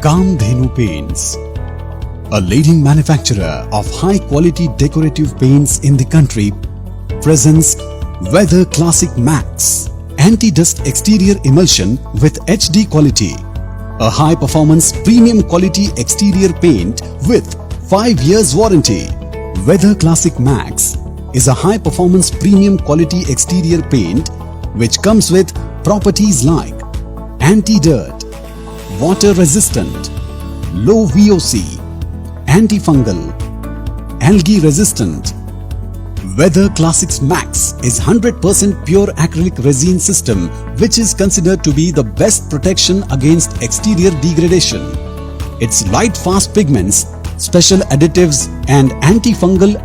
Kamdhenu Paints, a leading manufacturer of high-quality decorative paints in the country, presents Weather Classic Max Anti-Dust Exterior Emulsion with HD quality, a high-performance premium quality exterior paint with 5 years warranty. Weather Classic Max is a high-performance premium quality exterior paint which comes with properties like anti-dirt, water resistant, low VOC, antifungal, algae resistant. Weather Classics Max is 100% pure acrylic resin system which is considered to be the best protection against exterior degradation. Its light fast pigments, special additives and antifungal,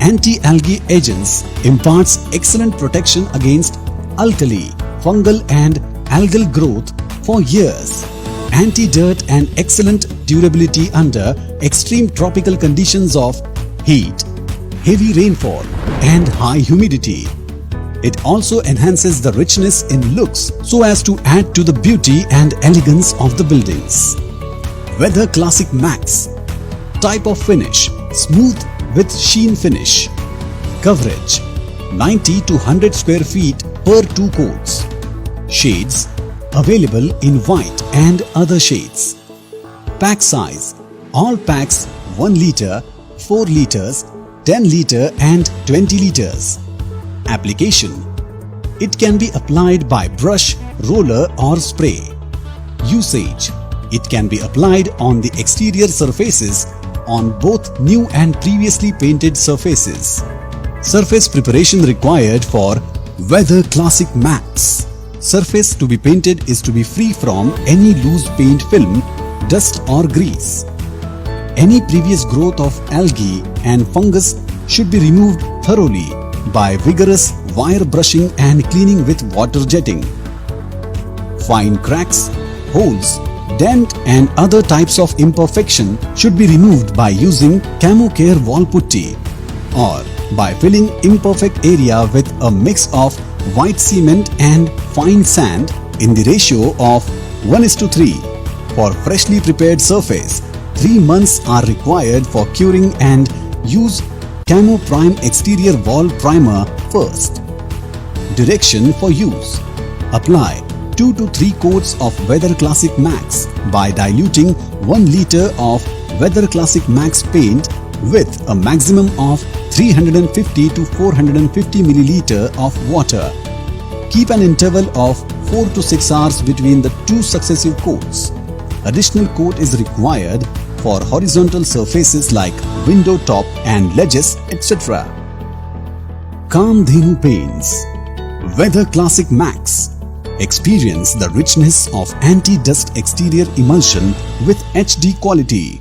anti-algae agents imparts excellent protection against alkali, fungal and algal growth for years, anti-dirt and excellent durability under extreme tropical conditions of heat, heavy rainfall and high humidity. It also enhances the richness in looks so as to add to the beauty and elegance of the buildings. Weather Classic Max. Type of finish: smooth with sheen finish. Coverage: 90 to 100 square feet per 2 coats. Shades: available in white and other shades. Pack size: all packs 1 litre, 4 litres, 10 litre and 20 litres. Application: it can be applied by brush, roller or spray. Usage: it can be applied on the exterior surfaces on both new and previously painted surfaces. Surface preparation required for Weather Classic Max. Surface to be painted is to be free from any loose paint film, dust or grease. Any previous growth of algae and fungus should be removed thoroughly by vigorous wire brushing and cleaning with water jetting. Fine cracks, holes, dent and other types of imperfection should be removed by using Camo Care wall putty or by filling imperfect area with a mix of white cement and fine sand in the ratio of 1:3. For freshly prepared surface, 3 months are required for curing and use Camo Prime Exterior Wall Primer first. Direction for use: apply 2 to 3 coats of Weather Classic Max by diluting 1 litre of Weather Classic Max paint with a maximum of 350 to 450 milliliter of water. Keep an interval of 4 to 6 hours between the 2 successive coats. Additional coat is required for horizontal surfaces like window top and ledges, etc. Kamdhenu Paints. Weather Classic Max. Experience the richness of anti-dust exterior emulsion with HD quality.